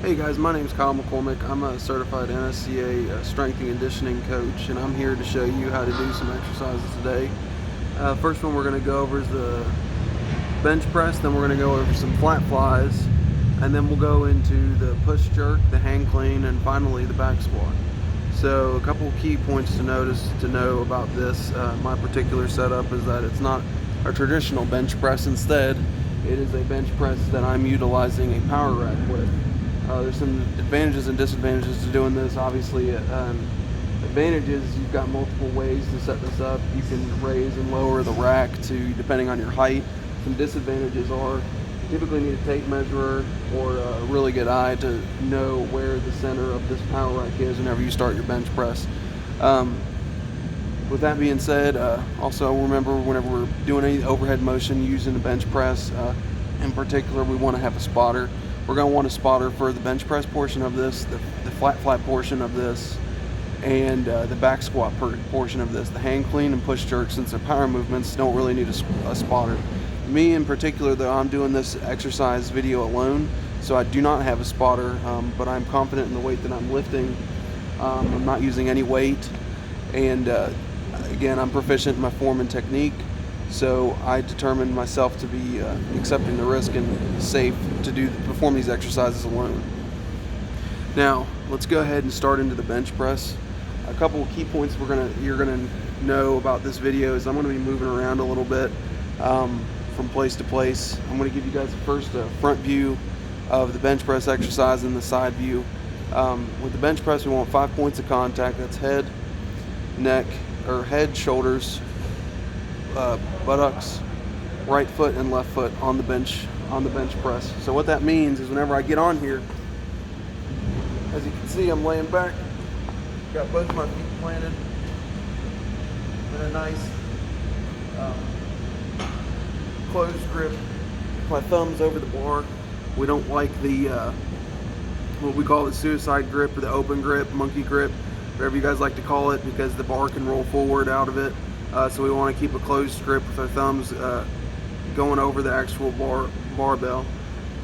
Hey guys, my name is Kyle McCormick. I'm a certified NSCA strength and conditioning coach, and I'm here to show you how to do some exercises today. First one we're going to go over is the bench press, then we're going to go over some flat flies, and then we'll go into the push jerk, the hang clean, and finally the back squat. So a couple key points to know about this. My particular setup is that it's not a traditional bench press. Instead, it is a bench press that I'm utilizing a power rack with. There's some advantages and disadvantages to doing this. Obviously, advantages, you've got multiple ways to set this up. You can raise and lower the rack depending on your height. Some disadvantages are you typically need a tape measure or a really good eye to know where the center of this power rack is whenever you start your bench press. With that being said, also remember whenever we're doing any overhead motion using the bench press, in particular, we want to have a spotter. We're going to want a spotter for the bench press portion of this, the flat portion of this, and the back squat portion of this. The hang clean and push jerk, since they're power movements, don't really need a spotter. Me in particular, though, I'm doing this exercise video alone, so I do not have a spotter, but I'm confident in the weight that I'm lifting. I'm not using any weight, and again, I'm proficient in my form and technique. So I determined myself to be accepting the risk and safe to perform these exercises alone. Now, let's go ahead and start into the bench press. A couple of key points you're gonna know about this video is I'm gonna be moving around a little bit from place to place. I'm gonna give you guys first a front view of the bench press exercise and the side view. With the bench press, we want 5 points of contact. That's head, neck, or head, shoulders, buttocks, right foot and left foot on the bench press. So what that means is whenever I get on here, as you can see, I'm laying back, got both my feet planted in a nice closed grip. My thumbs over the bar. We don't like the what we call the suicide grip or the open grip, monkey grip, whatever you guys like to call it, because the bar can roll forward out of it. So we want to keep a closed grip with our thumbs going over the actual barbell.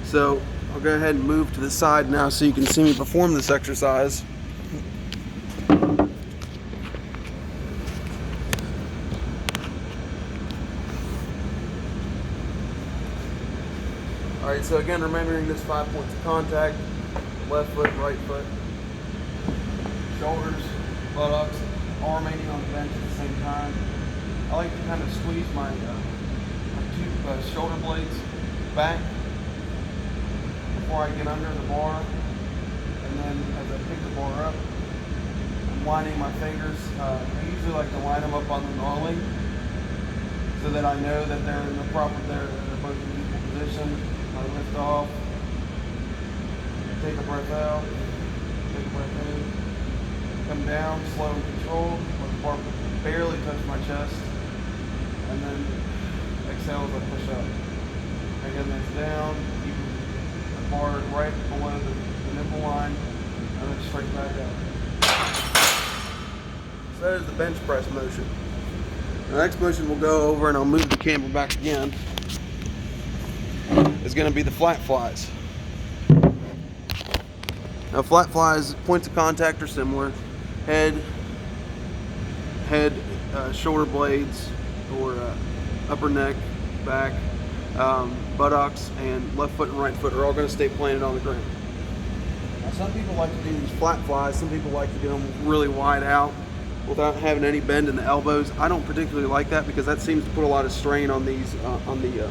So I'll go ahead and move to the side now so you can see me perform this exercise. Alright, so again, remembering this 5 points of contact, left foot, right foot, shoulders, buttocks, arm aiming on the bench at the same time. I like to kind of squeeze my two shoulder blades back before I get under the bar, and then as I pick the bar up, I'm lining my fingers. I usually like to line them up on the knurling so that I know that they're in the proper, they're both in equal position. I lift off, take a breath out, take a breath in, come down, slow and controlled, let the bar barely touch my chest, and then exhale as I push up. Again, that's down, keep the bar right below the nipple line, and then straight back up. So that is the bench press motion. The next motion we'll go over, and I'll move the camera back again, is going to be the flat flies. Now, flat flies, points of contact are similar. Head, shoulder blades, or upper neck, back, buttocks, and left foot and right foot are all going to stay planted on the ground. Now, some people like to do these flat flies. Some people like to do them really wide out without having any bend in the elbows. I don't particularly like that because that seems to put a lot of strain on these on the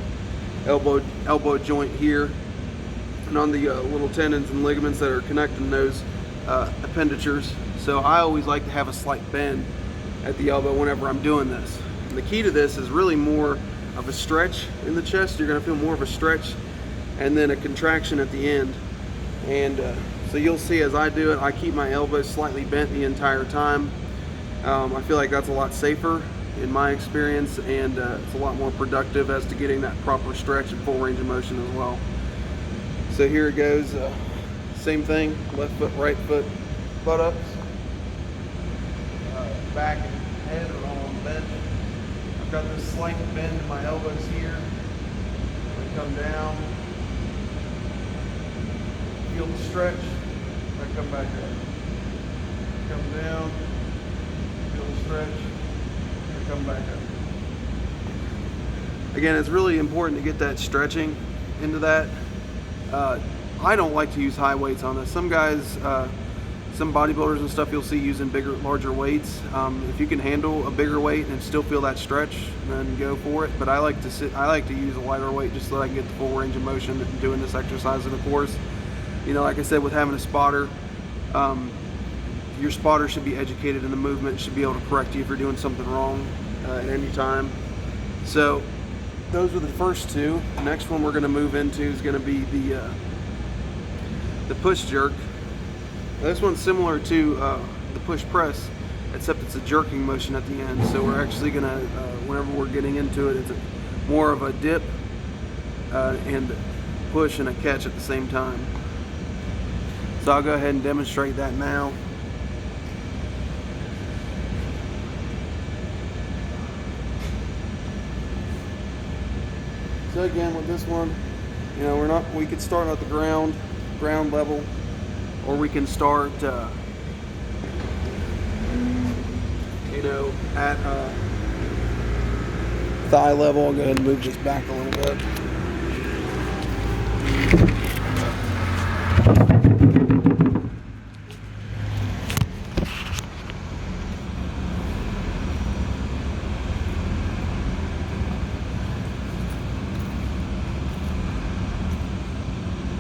elbow joint here, and on the little tendons and ligaments that are connecting those appendagers. So I always like to have a slight bend at the elbow whenever I'm doing this. And the key to this is really more of a stretch in the chest. You're going to feel more of a stretch and then a contraction at the end. And so you'll see as I do it, I keep my elbows slightly bent the entire time. I feel like that's a lot safer in my experience, and it's a lot more productive as to getting that proper stretch and full range of motion as well. So here it goes, same thing, left foot, right foot, buttocks, back and head are all on the bench. I've got this slight bend in my elbows here. I'm going to come down. feel the stretch. I come back up. Come down, feel the stretch, and come back up. Again, it's really important to get that stretching into that. I don't like to use high weights on this. Some guys, some bodybuilders and stuff you'll see using larger weights. If you can handle a bigger weight and still feel that stretch, then go for it. But I like to use a lighter weight just so that I can get the full range of motion doing this exercise. And of course, you know, like I said, with having a spotter, your spotter should be educated in the movement, should be able to correct you if you're doing something wrong at any time. So those are the first two. The next one we're going to move into is going to be the push jerk. This one's similar to the push press, except it's a jerking motion at the end. So we're actually going to, whenever we're getting into it, it's more of a dip and push and a catch at the same time. So I'll go ahead and demonstrate that now. So again, with this one, you know, we could start at the ground level, or we can start, you know, at thigh level. I'll go ahead and move this back a little bit.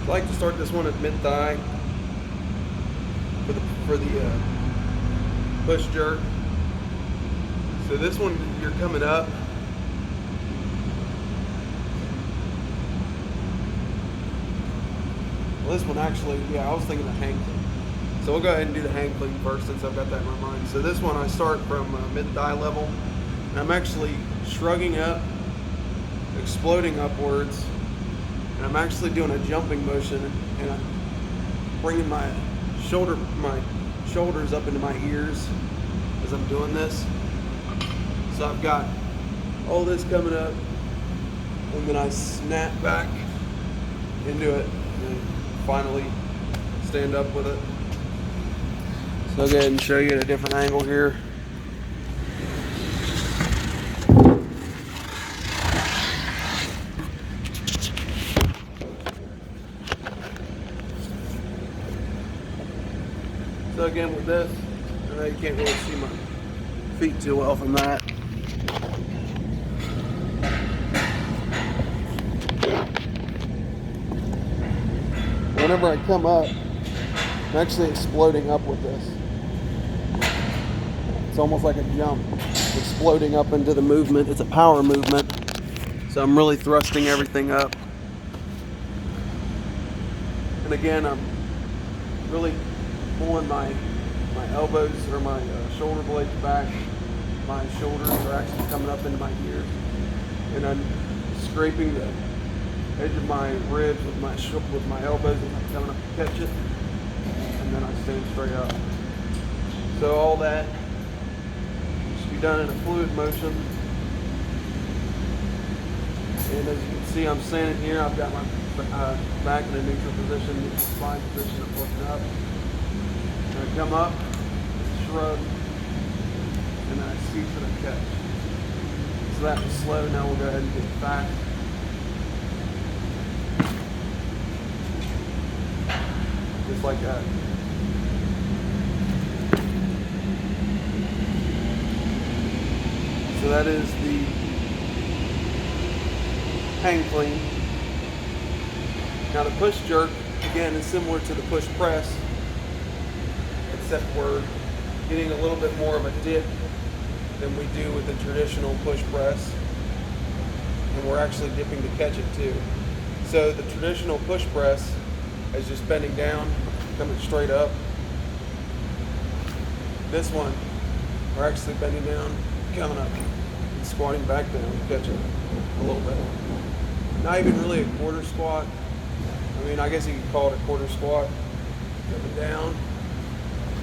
I like to start this one at mid-thigh for the push jerk. So this one, you're coming up. Well, this one actually, yeah, I was thinking of hang clean. So we'll go ahead and do the hang clean first since I've got that in my mind. So this one I start from mid-thigh level, and I'm actually shrugging up, exploding upwards, and I'm actually doing a jumping motion, and I'm bringing my shoulders up into my ears as I'm doing this. So I've got all this coming up, and then I snap back into it, and finally stand up with it. So I'll go ahead and show you at a different angle here. So again, with this, I know you can't really see my feet too well from that. Whenever I come up, I'm actually exploding up with this. It's almost like a jump, exploding up into the movement. It's a power movement, so I'm really thrusting everything up. And again, I'm really pulling my elbows or my shoulder blades back. My shoulders are actually coming up into my ears, and I'm scraping the edge of my ribs with my elbows, and I'm coming up to catch it, and then I stand straight up. So all that should be done in a fluid motion. And as you can see, I'm standing here. I've got my back in a neutral position, spine position. I'm looking up. I come up, shrug, and then I scoop and I catch. So that was slow. Now we'll go ahead and get fast. Just like that. So that is the hang clean. Now the push jerk, again, is similar to the push press, except we're getting a little bit more of a dip than we do with the traditional push press, and we're actually dipping to catch it too. So the traditional push press is just bending down, coming straight up. This one, we're actually bending down, coming up, and squatting back down to catch it a little bit. Not even really a quarter squat. I mean, I guess you could call it a quarter squat. Coming down,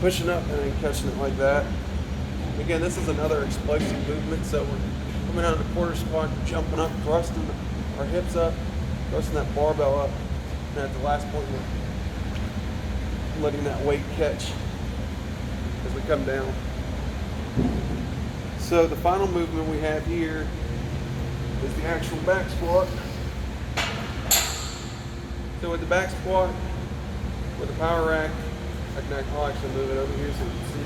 pushing up, and then catching it like that. Again, this is another explosive movement, so we're coming out of the quarter squat, jumping up, thrusting our hips up, thrusting that barbell up, and at the last point we're letting that weight catch as we come down. So the final movement we have here is the actual back squat. So with the back squat, with the power rack, I'll actually move it over here so you can see.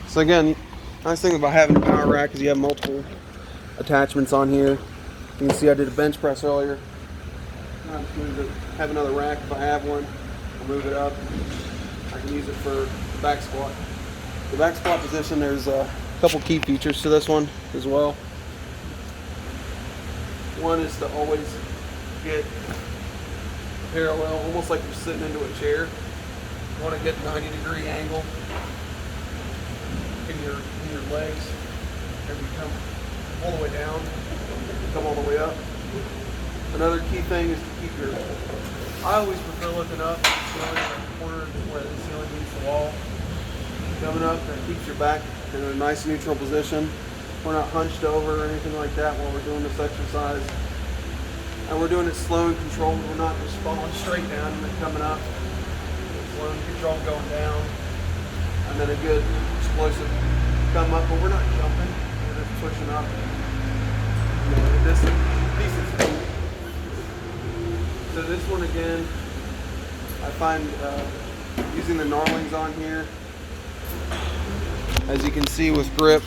So again, nice thing about having a power rack is you have multiple attachments on here. You can see I did a bench press earlier. I'll just move it, have another rack if I have one. I'll move it up. I can use it for the back squat. The back squat position, there's a couple key features to this one as well. One is to always get parallel, almost like you're sitting into a chair. You want to get 90-degree angle in your legs, and you come all the way down, come all the way up. Another key thing is to keep your, I always prefer looking up at the ceiling, like the corner where the ceiling meets the wall. Coming up, that keeps your back in a nice neutral position. We're not hunched over or anything like that while we're doing this exercise. And we're doing it slow and controlled. We're not just falling straight down and then coming up. Slow and controlled going down. And then a good explosive come up, but we're not jumping. We're just pushing up. You know, this decent speed. So this one again, I find using the knurlings on here. As you can see with grip,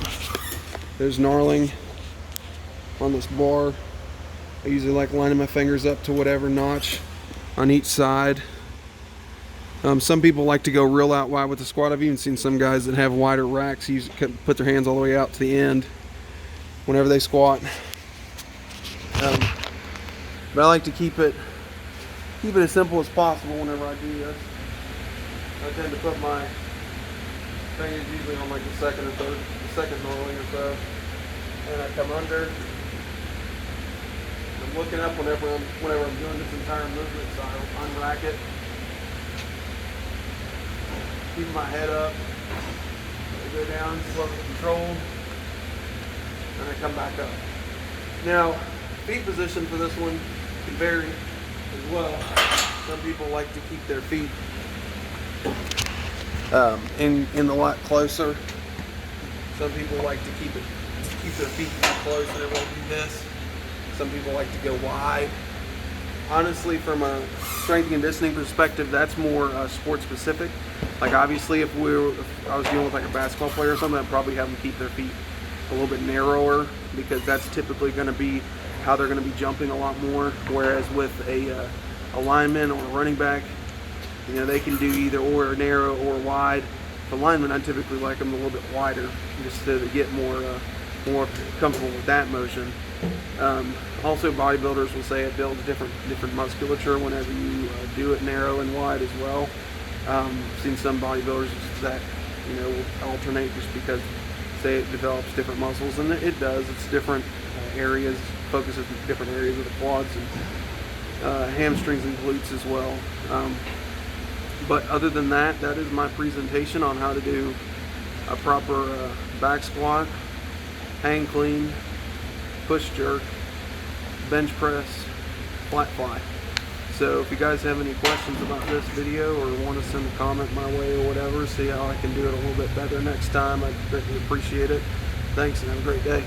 there's knurling on this bar. I usually like lining my fingers up to whatever notch on each side. Some people like to go real out wide with the squat. I've even seen some guys that have wider racks put their hands all the way out to the end whenever they squat. But I like to keep it as simple as possible whenever I do this. I tend to put my fingers usually on like the second knurling or so, and I come under. I'm looking up whenever I'm doing this entire movement, so I unrack it. Keep my head up. I go down, slow and controlled, and I come back up. Now, feet position for this one can vary as well. Some people like to keep their feet in the lot closer. Some people like to keep their feet close and everyone do this. Some people like to go wide. Honestly, from a strength and conditioning perspective, that's more sport specific. Like obviously, if I was dealing with like a basketball player or something, I'd probably have them keep their feet a little bit narrower because that's typically going to be how they're going to be jumping a lot more. Whereas with a lineman or a running back, you know, they can do either or, narrow or wide. For linemen, I typically like them a little bit wider just to get more comfortable with that motion. Also, bodybuilders will say it builds different musculature whenever you do it narrow and wide as well. I've seen some bodybuilders that will alternate just because say it develops different muscles, and it does. It's different areas, focuses different areas of the quads and hamstrings and glutes as well. But other than that, that is my presentation on how to do a proper back squat, hang clean, push jerk, bench press, flat fly. So if you guys have any questions about this video or want to send a comment my way or whatever, see how I can do it a little bit better next time, I'd greatly appreciate it. Thanks and have a great day.